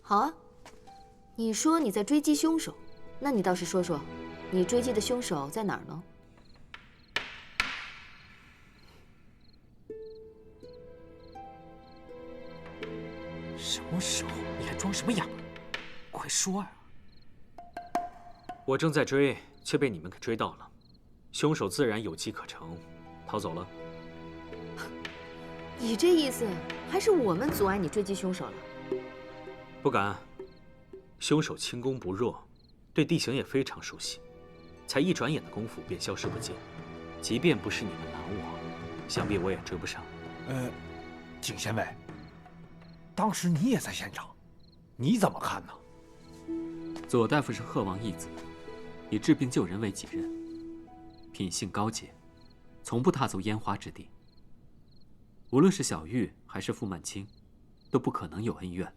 好啊，你说你在追击凶手，那你倒是说说，你追击的凶手在哪儿呢？什么时候？你还装什么哑？快说啊！我正在追，却被你们给追到了，凶手自然有机可乘，逃走了。你这意思，还是我们阻碍你追击凶手了？不敢。凶手轻功不弱，对地形也非常熟悉，才一转眼的功夫便消失不见。即便不是你们拦我，想必我也追不上。景县尉，当时你也在现场，你怎么看呢？左大夫是贺王义子，以治病救人为己任，品性高洁，从不踏足烟花之地。无论是小玉还是傅曼青，都不可能有恩怨，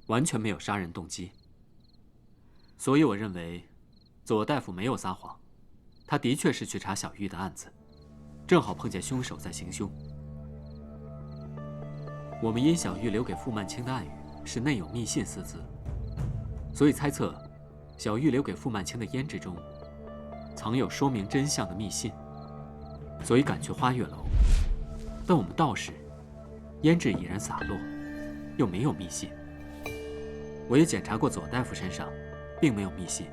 完全没有杀人动机。所以我认为，左大夫没有撒谎，他的确是去查小玉的案子，正好碰见凶手在行凶。我们因小玉留给傅曼青的暗语是内有密信4字，所以猜测小玉留给傅曼青的胭脂中藏有说明真相的密信，所以赶去花月楼。但我们到时，胭脂已然洒落，又没有密信。我也检查过左大夫身上，并没有密信，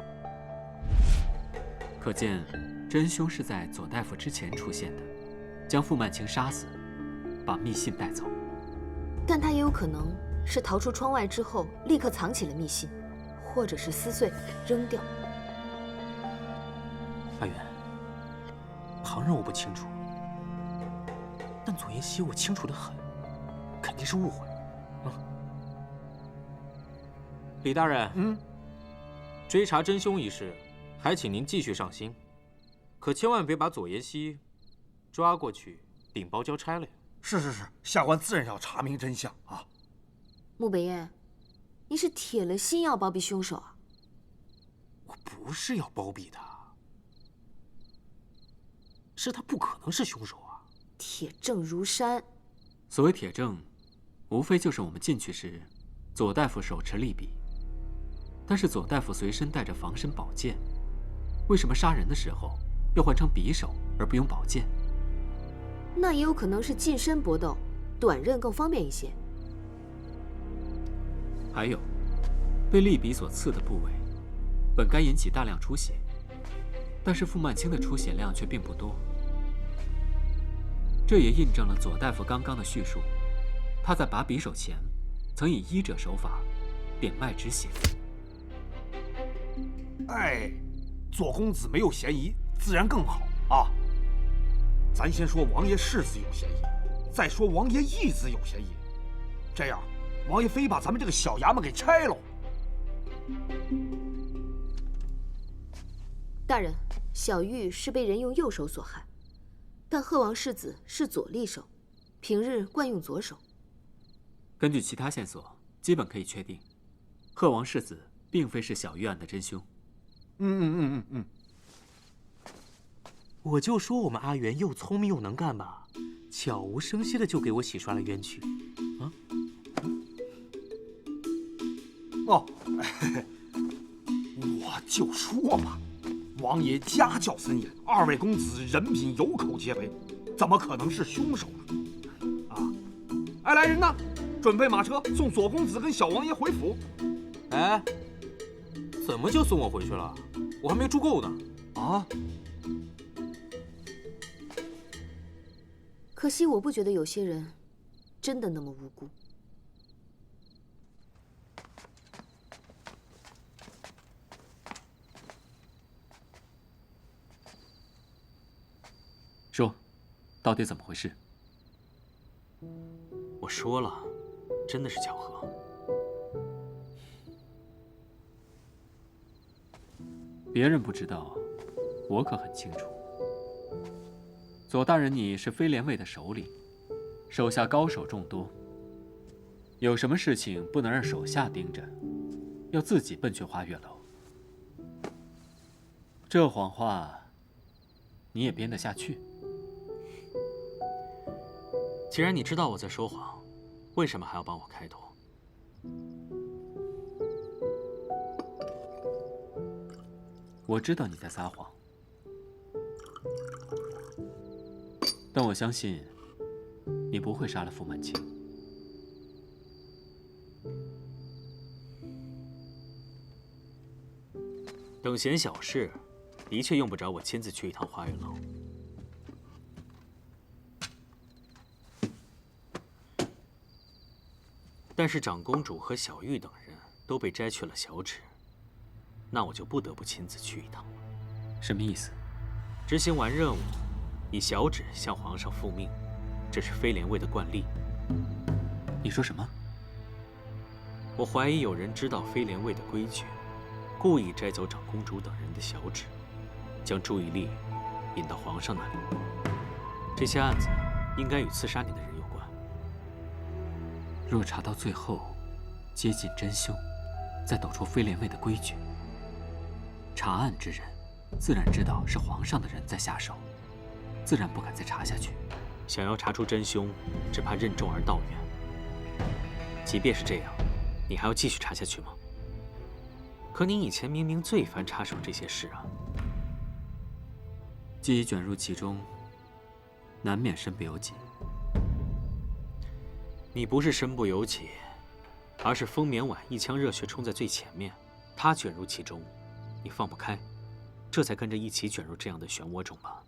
可见真凶是在左大夫之前出现的，将傅曼青杀死，把密信带走。但他也有可能是逃出窗外之后，立刻藏起了密信，或者是撕碎扔掉。阿元，旁人我不清楚，但左妍希我清楚得很，肯定是误会。李大人，追查真凶一事，还请您继续上心，可千万别把左妍希抓过去顶包交差了呀。是，下官自然要查明真相啊！穆北燕，你是铁了心要包庇凶手啊？我不是要包庇他，是他不可能是凶手啊！铁证如山。所谓铁证，无非就是我们进去时，左大夫手持利笔，但是左大夫随身带着防身宝剑，为什么杀人的时候要换成匕首而不用宝剑？那也有可能是近身搏斗，短刃更方便一些。还有，被利笔所刺的部位，本该引起大量出血，但是傅曼青的出血量却并不多。这也印证了左大夫刚刚的叙述，他在拔匕首前，曾以医者手法点脉止血。左公子没有嫌疑，自然更好啊。咱先说王爷世子有嫌疑，再说王爷义子有嫌疑，这样王爷非把咱们这个小衙门给拆喽。大人，小玉是被人用右手所害，但贺王世子是左利手，平日惯用左手。根据其他线索，基本可以确定，贺王世子并非是小玉案的真凶。我就说我们阿元又聪明又能干吧，悄无声息的就给我洗刷了冤屈。我就说嘛，王爷家教森严，二位公子人品有口皆碑，怎么可能是凶手呢？来人呐，准备马车送左公子跟小王爷回府。怎么就送我回去了？我还没住够呢。可惜我不觉得有些人真的那么无辜。说，到底怎么回事？我说了，真的是巧合。别人不知道，我可很清楚。左大人，你是飞廉卫的首领，手下高手众多，有什么事情不能让手下盯着，要自己奔去花月楼。这谎话，你也编得下去？既然你知道我在说谎，为什么还要帮我开脱？我知道你在撒谎，但我相信你不会杀了傅满清。等闲小事，的确用不着我亲自去一趟花月楼。但是长公主和小玉等人都被摘去了小指，那我就不得不亲自去一趟了。什么意思？执行完任务，以小指向皇上复命，这是飞廉卫的惯例。你说什么？我怀疑有人知道飞廉卫的规矩，故意摘走长公主等人的小指，将注意力引到皇上那里。这些案子应该与刺杀你的人有关。若查到最后，接近真凶，再抖出飞廉卫的规矩，查案之人自然知道是皇上的人在下手，自然不敢再查下去。想要查出真凶，只怕任重而道远。即便是这样，你还要继续查下去吗？可你以前明明最烦插手这些事啊！既已卷入其中，难免身不由己。你不是身不由己，而是风眠晚一腔热血冲在最前面，他卷入其中，你放不开，这才跟着一起卷入这样的漩涡中吧。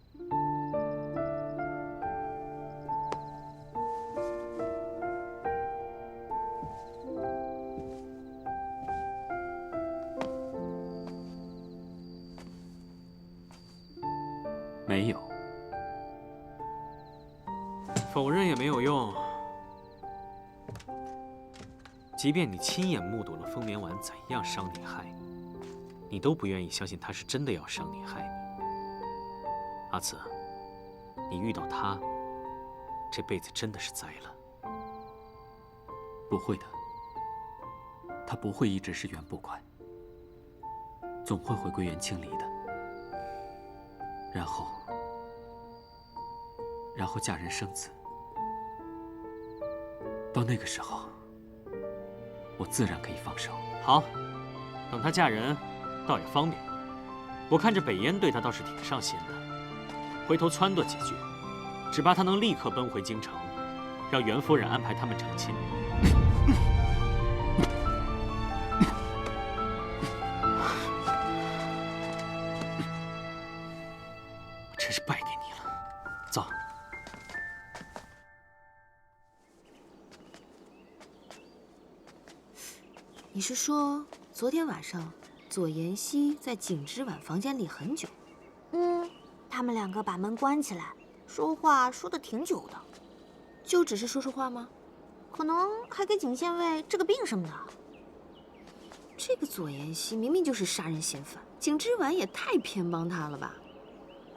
没有，否认也没有用。即便你亲眼目睹了风眠晚怎样伤你害你，你都不愿意相信他是真的要伤你害你。阿紫，你遇到他，这辈子真的是栽了。不会的，他不会一直是袁不快，总会回归袁清离的。然后嫁人生子，到那个时候，我自然可以放手。好，等她嫁人，倒也方便。我看这北燕对她倒是挺上心的，回头撺掇几句，只怕她能立刻奔回京城，让袁夫人安排他们成亲。我真是败给你了。走。你是说昨天晚上左妍希在景之婉房间里很久？他们两个把门关起来，说话说得挺久的。就只是说说话吗？可能还给景宪卫治个病什么的。这个左妍希明明就是杀人嫌犯，景之婉也太偏帮他了吧？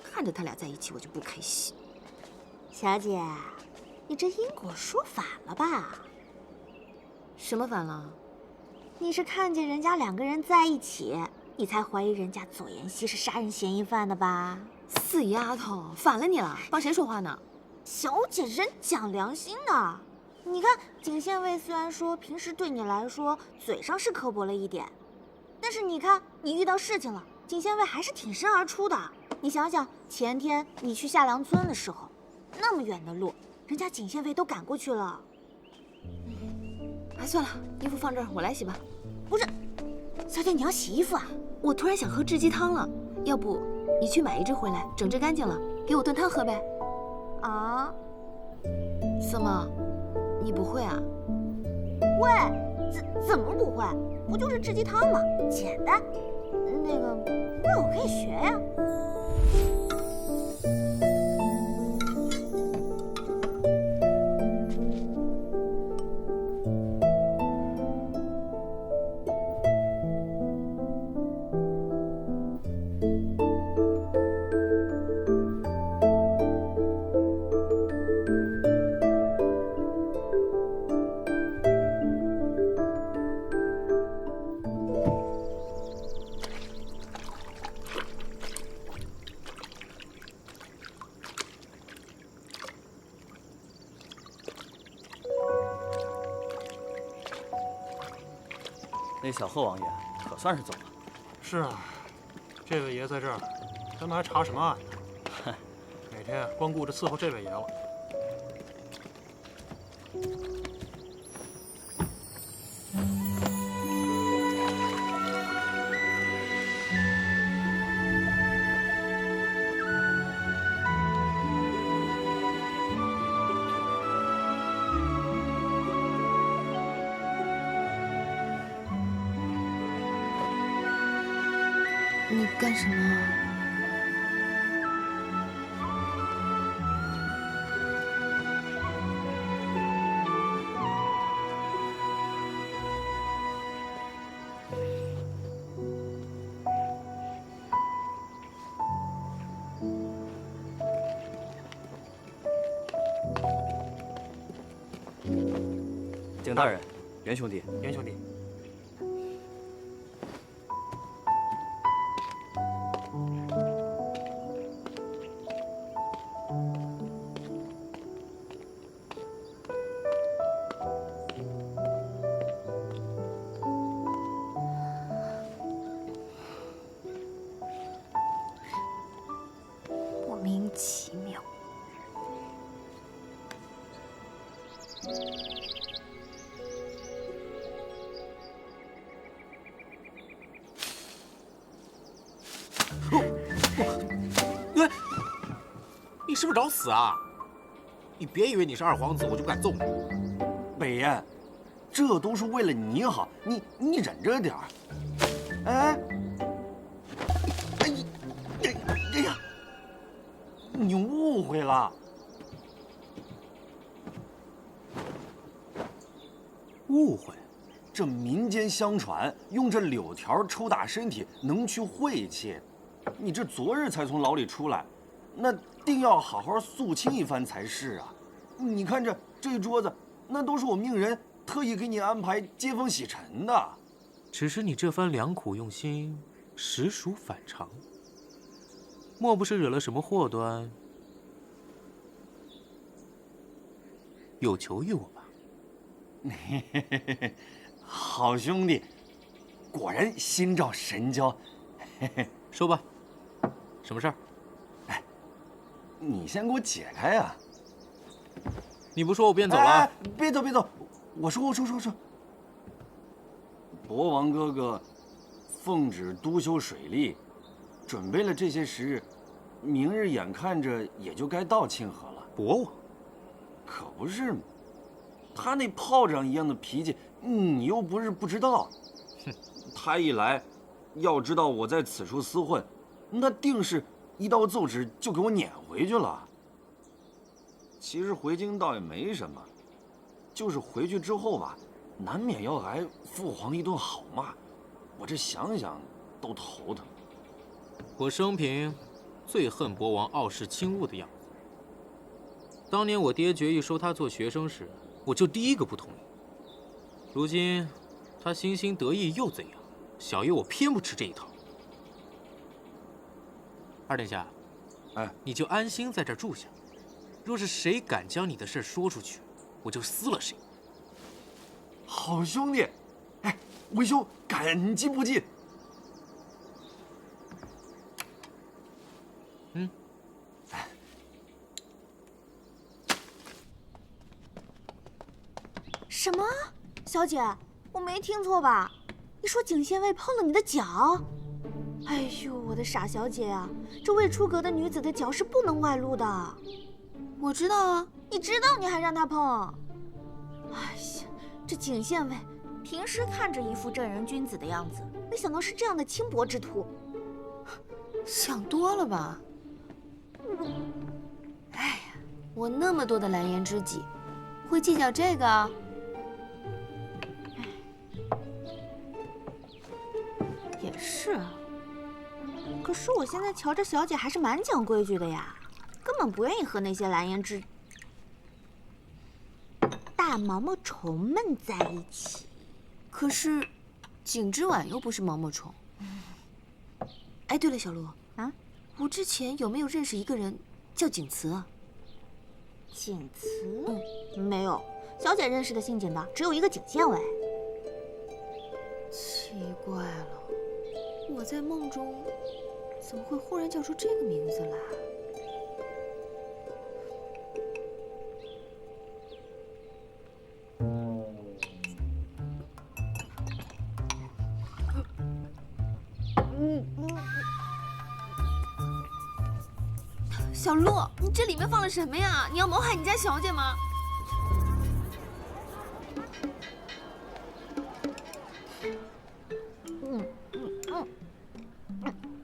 看着他俩在一起，我就不开心。小姐，你这因果说反了吧？什么反了？你是看见人家两个人在一起，你才怀疑人家左妍希是杀人嫌疑犯的吧？死丫头，反了你了！帮谁说话呢？小姐人讲良心的，你看景宪卫虽然说平时对你来说嘴上是刻薄了一点，但是你看你遇到事情了，景宪卫还是挺身而出的。你想想，前天你去夏凉村的时候，那么远的路，人家景宪卫都赶过去了。哎，算了，衣服放这儿，我来洗吧。不是，小姐你要洗衣服啊？我突然想喝雉鸡汤了，要不你去买一只回来，整治干净了，给我炖汤喝呗。啊？怎么，你不会啊？会？怎么不会？不就是雉鸡汤吗？简单。那个，那我可以学呀。那小贺王爷可算是走了。是啊，这位爷在这儿，咱们还查什么案呢？每天光顾着伺候这位爷了。你干什么啊？景大人，袁兄弟，袁兄弟，莫名其妙。你是不是找死啊？你别以为你是二皇子，我就不敢纵你。北燕，这都是为了你好，你忍着点儿。哎，哎呀，你误会了。误会？这民间相传，用这柳条抽打身体能去晦气。你这昨日才从牢里出来，那定要好好肃清一番才是啊！你看这一桌子，那都是我命人特意给你安排接风洗尘的。只是你这番良苦用心，实属反常。莫不是惹了什么祸端，有求于我吧？好兄弟，果然心照神交。说吧，什么事儿？哎，你先给我解开呀！你不说我便走了。哎，别走别走，我说。博王哥哥奉旨督修水利，准备了这些时日，明日眼看着也就该到清河了。博王，可不是嘛，他那炮仗一样的脾气，你又不是不知道。哼，他一来，要知道我在此处厮混，那定是一道奏旨就给我撵回去了。其实回京倒也没什么，就是回去之后吧，难免要挨父皇一顿好骂，我这想想都头疼。我生平最恨博王傲视轻物的样子。当年我爹决意收他做学生时，我就第一个不同意。如今他心心得意又怎样？小爷我偏不吃这一套。二殿下，哎，你就安心在这儿住下。若是谁敢将你的事说出去，我就撕了谁。好兄弟，哎，为兄感激不尽。什么？小姐，我没听错吧？你说景县尉碰了你的脚？哎呦，我的傻小姐啊，这未出阁的女子的脚是不能外露的。我知道啊，你知道你还让她碰？哎呀，这景县尉平时看着一副正人君子的样子，没想到是这样的轻薄之徒。想多了吧？哎呀，我那么多的蓝颜知己，会计较这个？也是啊，可是我现在瞧着小姐还是蛮讲规矩的呀，根本不愿意和那些蓝颜知大毛毛虫们在一起。可是，景之婉又不是毛毛虫。哎，对了，小鹿啊，我之前有没有认识一个人叫景慈啊？景慈？没有，小姐认识的姓景的只有一个景县尉。奇怪了，我在梦中怎么会忽然叫出这个名字来？小洛，你这里面放了什么呀？你要谋害你家小姐吗？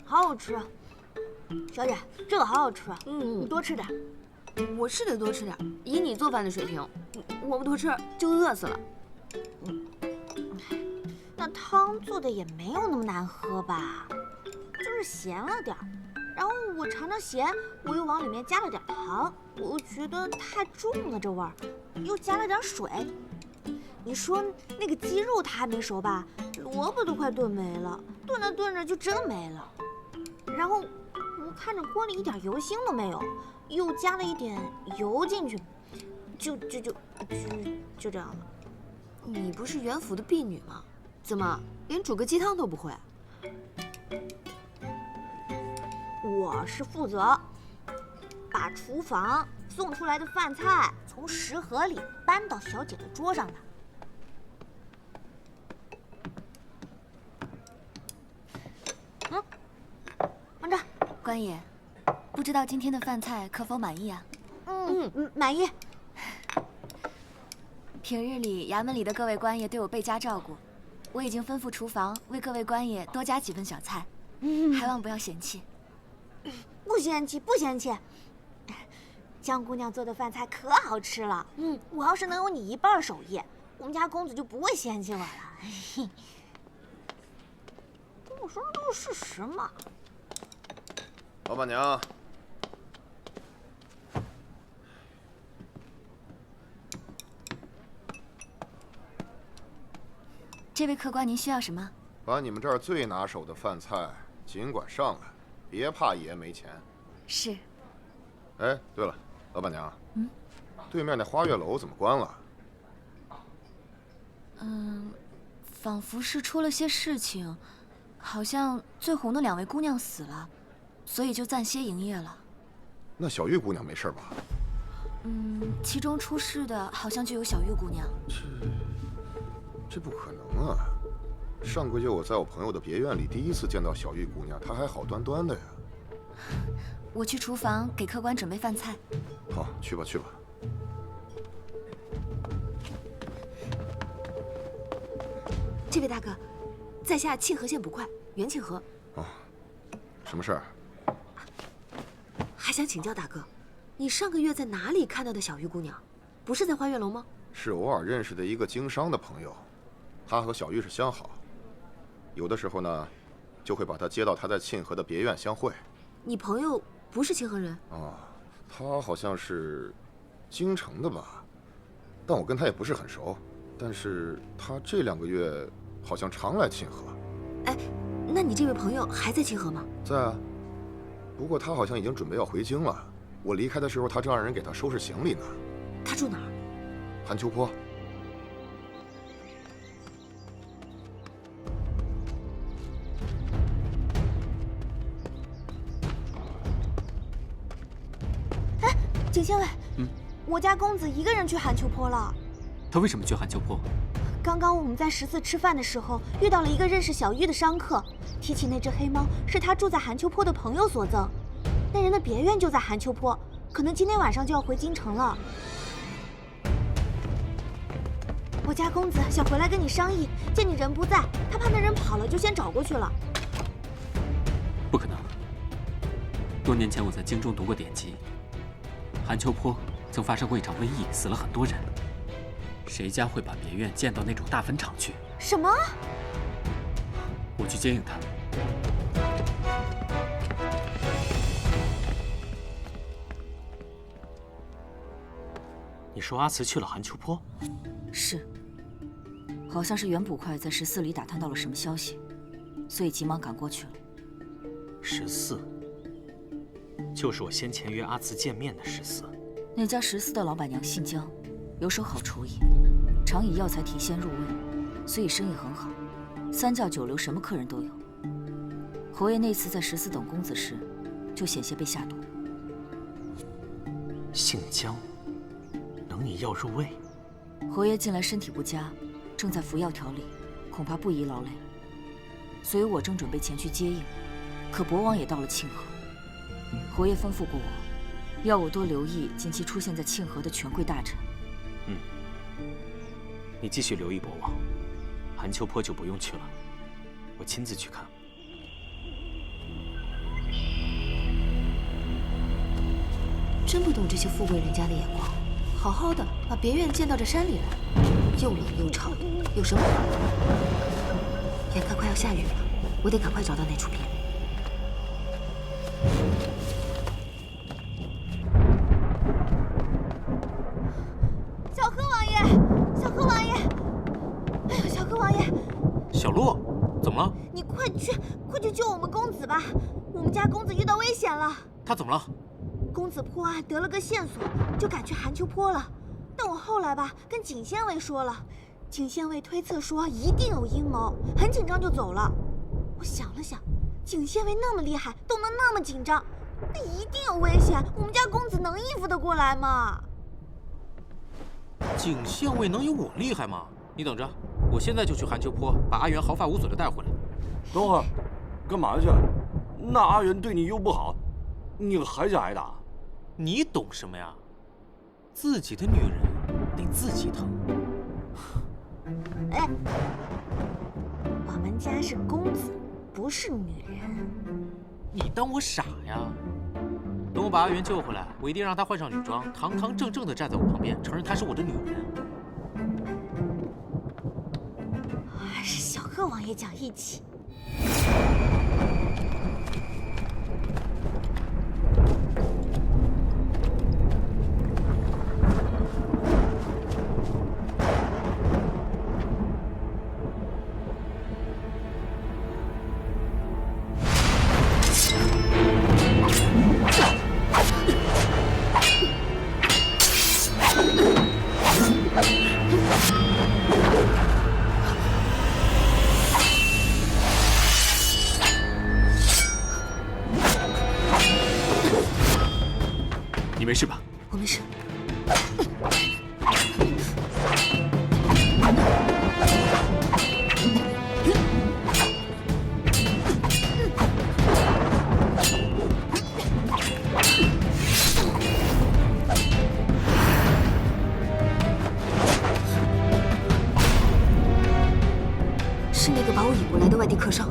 好好吃啊！小姐，这个好好吃啊！你多吃点。我是得多吃点，以你做饭的水平，我不多吃就饿死了。那汤做的也没有那么难喝吧？就是咸了点儿。然后我尝尝咸，我又往里面加了点糖，我觉得太重了这味儿，又加了点水。你说那个鸡肉它还没熟吧，萝卜都快炖没了，炖着炖着就真没了。然后我看着锅里一点油腥都没有，又加了一点油进去，就这样了。你不是袁府的婢女吗？怎么连煮个鸡汤都不会？我是负责把厨房送出来的饭菜从食盒里搬到小姐的桌上的。慢着，官爷，不知道今天的饭菜可否满意啊？满意。平日里衙门里的各位官爷对我倍加照顾，我已经吩咐厨房为各位官爷多加几份小菜，还望不要嫌弃。不嫌弃，不嫌弃。江姑娘做的饭菜可好吃了。我要是能有你一半手艺，我们家公子就不会嫌弃我了。我说的都是事实嘛。老板娘，这位客官，您需要什么？把你们这儿最拿手的饭菜尽管上来，别怕爷没钱。是。哎，对了，老板娘，对面那花月楼怎么关了？仿佛是出了些事情，好像最红的2位姑娘死了，所以就暂歇营业了。那小玉姑娘没事吧？其中出事的好像就有小玉姑娘。这不可能啊！上个月我在我朋友的别院里第一次见到小玉姑娘，她还好端端的呀。我去厨房给客官准备饭菜。好，去吧去吧。这位大哥，在下沁河县捕快袁沁河。哦，什么事儿？还想请教大哥，你上个月在哪里看到的小玉姑娘？不是在花月楼吗？是偶尔认识的一个经商的朋友，他和小玉是相好，有的时候呢，就会把她接到他在沁河的别院相会。你朋友不是沁河人？他好像是京城的吧，但我跟他也不是很熟。但是他这2个月好像常来沁河。哎，那你这位朋友还在沁河吗？在啊，不过他好像已经准备要回京了。我离开的时候，他正让人给他收拾行李呢。他住哪儿？韩秋坡。哎，景县尉，我家公子一个人去韩秋坡了。他为什么去韩秋坡？刚刚我们在14吃饭的时候，遇到了一个认识小玉的商客，提起那只黑猫是他住在韩秋坡的朋友所赠，那人的别院就在韩秋坡，可能今天晚上就要回京城了。我家公子想回来跟你商议，见你人不在，他怕那人跑了，就先找过去了。不可能。多年前我在京中读过典籍，韩秋坡曾发生过一场瘟疫，死了很多人。谁家会把别院建到那种大坟场去？什么？我去接应他。你说阿慈去了韩秋坡？是，好像是袁捕快在14里打探到了什么消息，所以急忙赶过去了。14，就是我先前约阿慈见面的14。那家14的老板娘姓姜，有手好厨艺，常以药材提鲜入味，所以生意很好，3教9流什么客人都有。侯爷那次在14等公子时，就险些被下毒。姓姜，能以药入胃。侯爷近来身体不佳，正在服药调理，恐怕不宜劳累。所以我正准备前去接应，可博王也到了庆和。侯爷吩咐过我，要我多留意近期出现在庆和的权贵大臣。你继续留意博王，韩秋坡就不用去了，我亲自去看。真不懂这些富贵人家的眼光，好好的把别院建到这山里来，又冷又吵的，有什么好？眼看快要下雨了，我得赶快找到那处偏。小贺王爷，小贺王爷，哎呦，小贺王爷，小鹿，怎么了？你快去救我们公子吧！我们家公子遇到危险了。他怎么了？公子破案得了个线索，就赶去寒秋坡了。但我后来吧，跟景县尉说了，景县尉推测说一定有阴谋，很紧张就走了。我想了想，景县尉那么厉害，都能那么紧张，那一定有危险。我们家公子能应付得过来吗？景县尉能有我厉害吗？你等着，我现在就去寒秋坡把阿元毫发无损的带回来。等会儿，干嘛去？那阿元对你又不好，你还想挨打？你懂什么呀？自己的女人得自己疼。哎，我们家是公子，不是女人。你当我傻呀？等我把阿元救回来，我一定让她换上女装，堂堂正正地站在我旁边，承认她是我的女人。还是小贺王爷讲义气。你没事吧？我没事。是那个把我引过来的外地客商。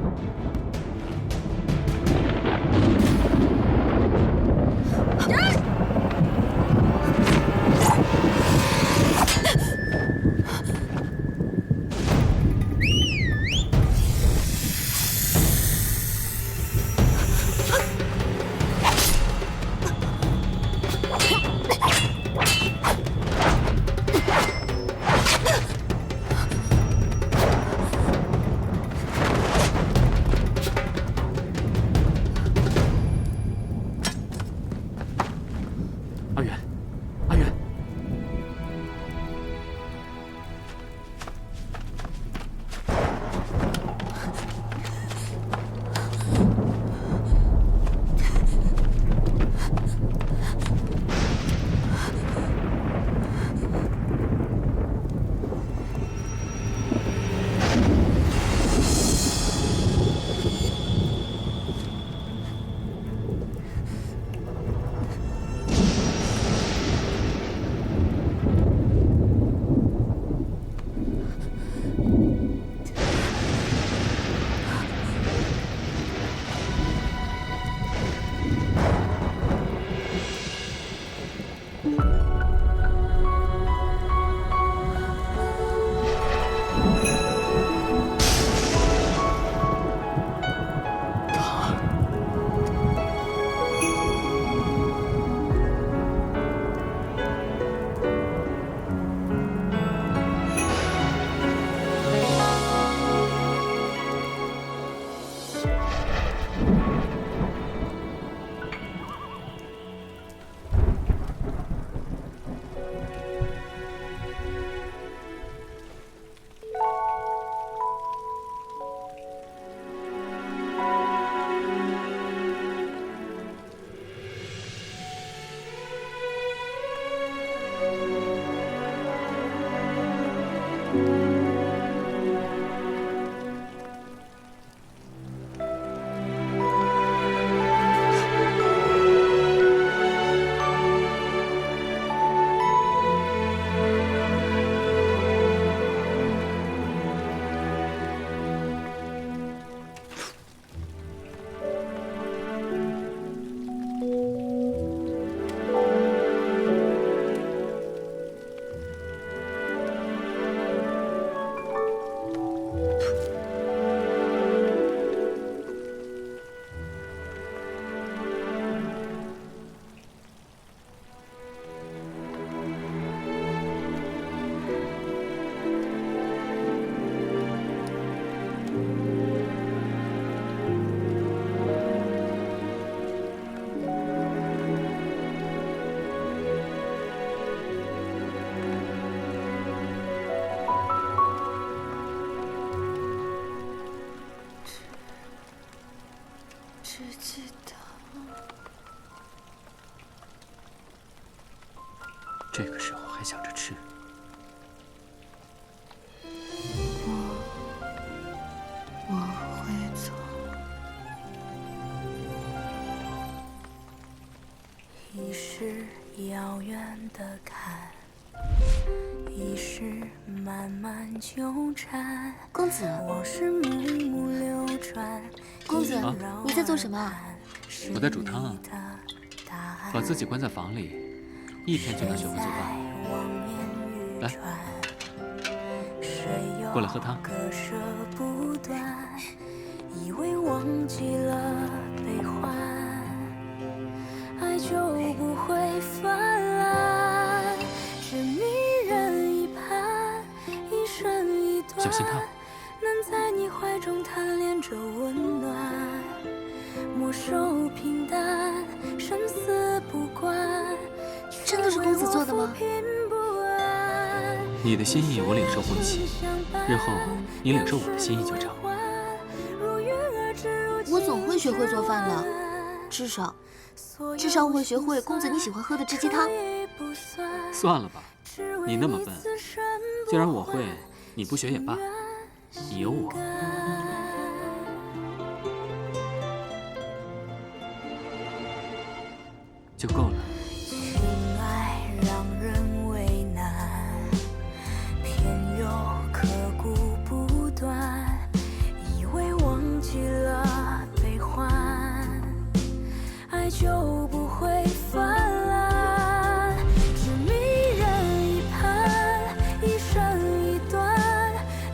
还想着吃。我会走。已是遥远的看，已是漫漫纠缠。公子，往事暮暮流转。公子，你在做什么啊？我在煮汤啊。把自己关在房里，1天就能学会做饭。来，过来喝汤。以为忘记了悲欢，爱就不会泛滥。只迷人一盼，一生一段。小心烫。能在你怀中贪恋着温暖，莫守平淡，生死不管。真的是公子做的吗？你的心意我领受不起，日后你领受我的心意就成。我总会学会做饭的，至少我会学会公子你喜欢喝的汁鸡汤。算了吧，你那么笨，既然我会，你不学也罢，你有我。就够了。情爱让人为难，偏又刻骨不断。以为忘记了悲欢，爱就不会泛滥。只迷人一盼，一生一段，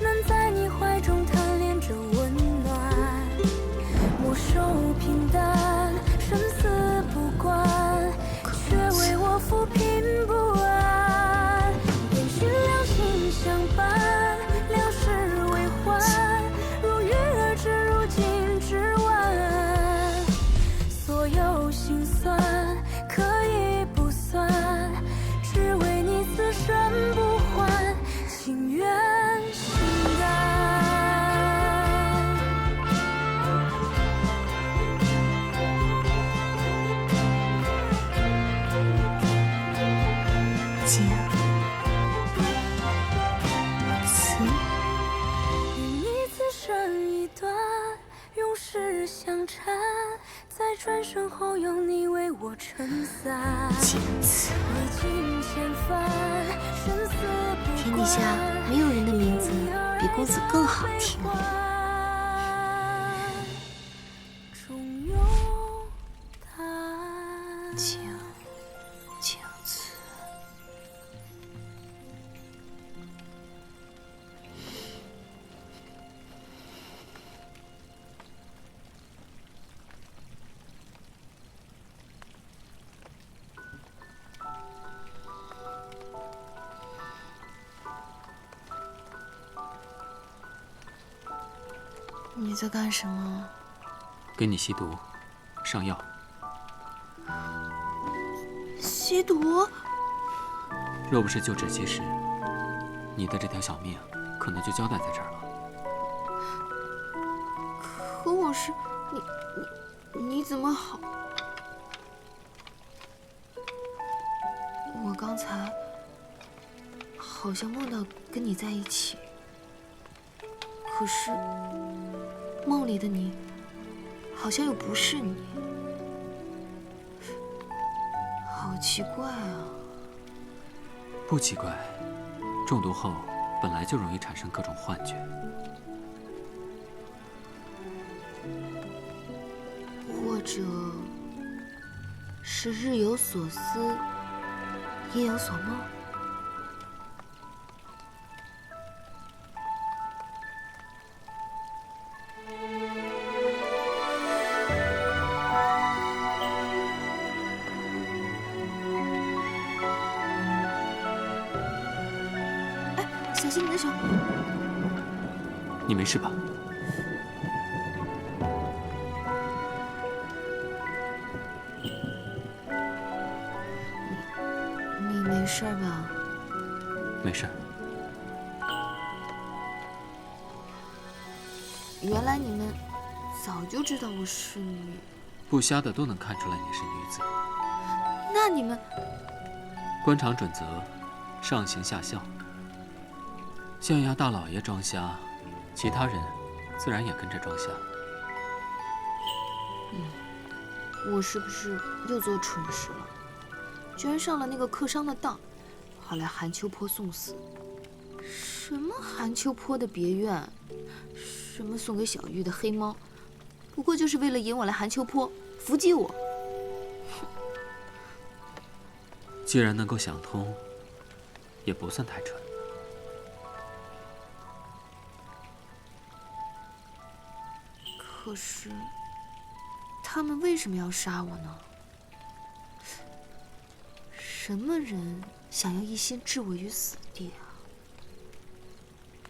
能在你怀中贪恋着温暖。莫守平淡，生死不管。却为我抚平不安，便寻两心相伴，两世为欢，如约而至，如今只晚。所有心酸可以不算，只为你此生不换，情愿心甘。相缠，在转身后有你为我撑伞。历经千帆，生死不管。天底下没有人的名字比公子更好听。终有答案。青瓷。你在干什么？给你吸毒，上药。吸毒？若不是救治及时，你的这条小命可能就交代在这儿了。可我是你怎么好？我刚才好像梦到跟你在一起，可是梦里的你好像又不是你，好奇怪啊！不奇怪，中毒后本来就容易产生各种幻觉。或者是日有所思，夜有所梦。哎，小心你的手！你没事吧？你没事吧？没事。原来你们早就知道我是女，不瞎的都能看出来你是女子。那你们官场准则上行下效。县衙大老爷装瞎，其他人自然也跟着装瞎。我是不是又做蠢事了？居然上了那个客商的当，跑来寒秋坡送死。什么寒秋坡的别院，什么送给小玉的黑猫，不过就是为了引我来寒秋坡，伏击我。既然能够想通，也不算太蠢。可是，他们为什么要杀我呢？什么人想要一心置我于死地啊？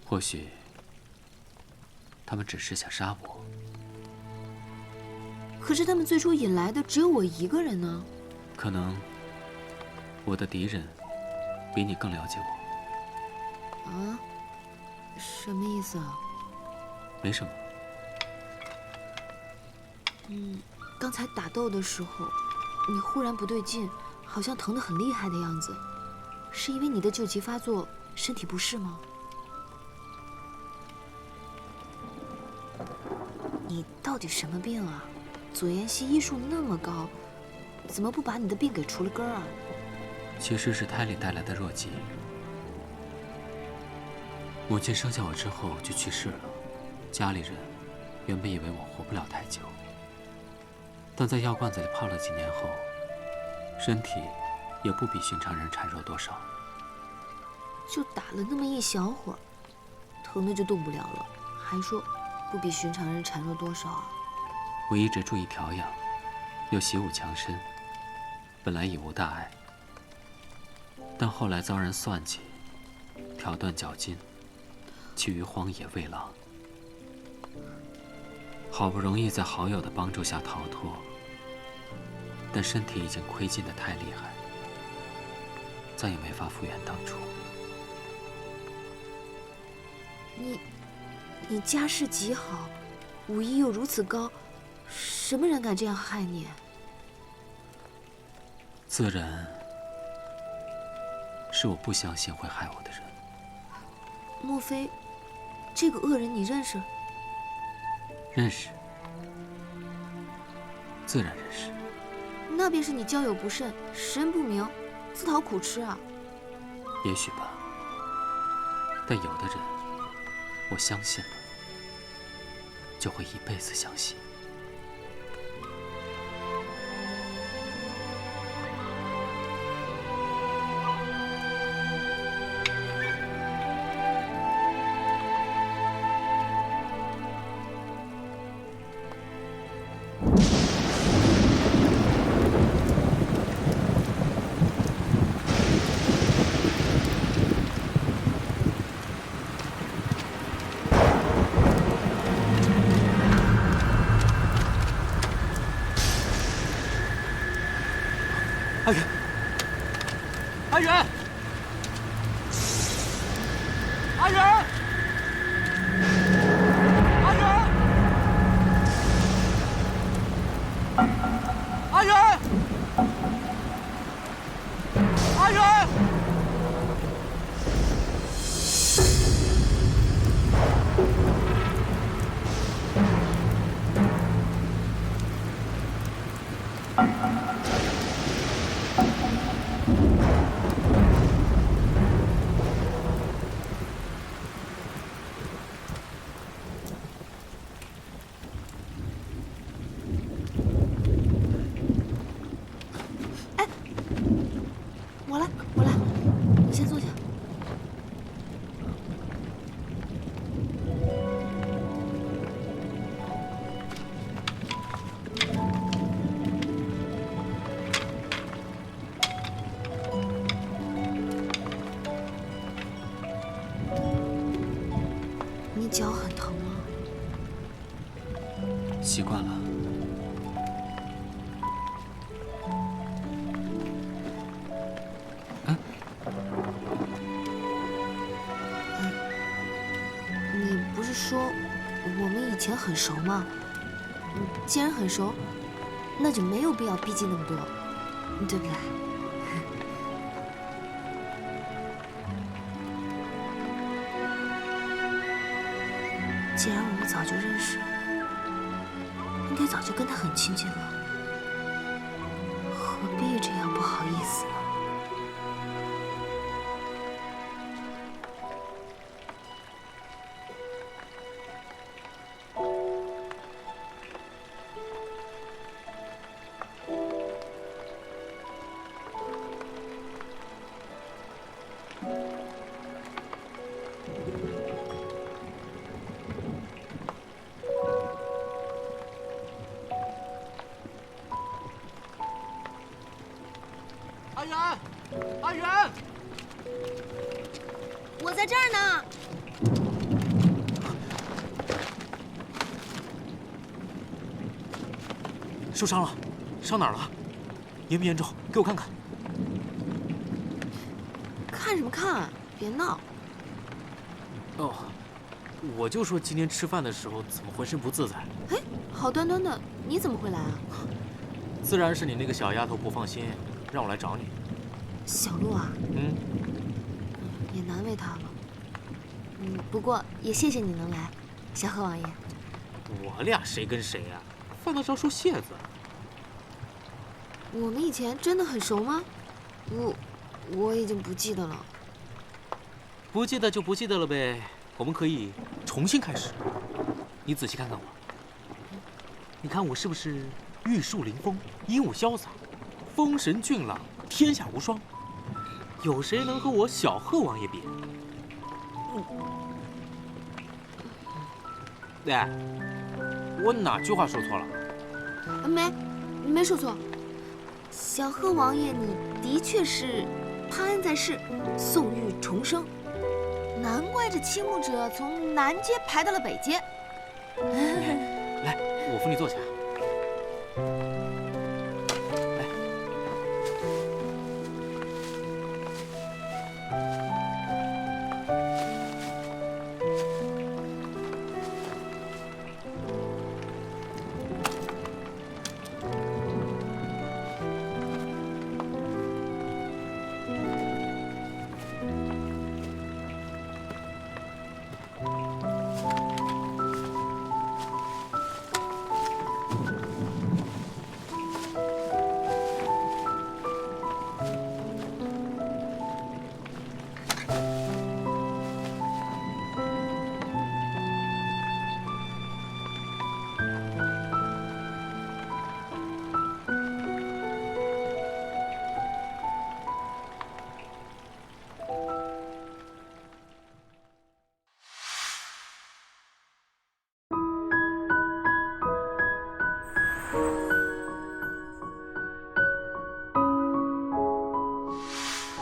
或许，他们只是想杀我。可是他们最初引来的只有我一个人呢。可能，我的敌人比你更了解我。啊？什么意思啊？没什么。刚才打斗的时候，你忽然不对劲，好像疼得很厉害的样子，是因为你的旧疾发作，身体不适吗？你到底什么病啊？左妍希医术那么高，怎么不把你的病给除了根儿啊？其实是胎里带来的弱疾。母亲生下我之后就去世了，家里人原本以为我活不了太久。但在药罐子里泡了几年后，身体也不比寻常人孱弱多少。就打了那么一小会儿，疼的就动不了了，还说不比寻常人孱弱多少啊？我一直注意调养，又习武强身，本来已无大碍。但后来遭人算计，挑断脚筋，弃于荒野喂狼。好不容易在好友的帮助下逃脱，但身体已经亏尽得太厉害，再也没法复原当初。你家世极好，武艺又如此高，什么人敢这样害你？自然是我不相信会害我的人。莫非这个恶人你认识？认识，自然认识。那便是你交友不慎，识人不明，自讨苦吃啊。也许吧，但有的人，我相信了，就会一辈子相信。阿远，阿远，阿远，阿远，阿远，阿远。我来，你先坐下。你脚很疼吗？习惯了。你不是说我们以前很熟吗？既然很熟，那就没有必要逼近那么多，对不对？既然我们早就认识，应该早就跟他很亲近了，何必这样不好意思呢？阿元，阿元，我在这儿呢。受伤了，伤哪儿了？严不严重？给我看看。看什么看？别闹！哦，我就说今天吃饭的时候怎么浑身不自在。哎，好端端的，你怎么会来啊？自然是你那个小丫头不放心，让我来找你。小鹿啊，也难为她了。不过也谢谢你能来，小贺王爷。我俩谁跟谁呀？犯得着说谢字？我们以前真的很熟吗？我已经不记得了。不记得就不记得了呗，我们可以重新开始。你仔细看看我，你看我是不是玉树临风、英武潇洒、风神俊朗、天下无双？有谁能和我小贺王爷比？哎，我哪句话说错了？没说错。小贺王爷，你的确是潘安在世，宋玉重生，难怪这倾慕者从南街排到了北街。来，我扶你坐下。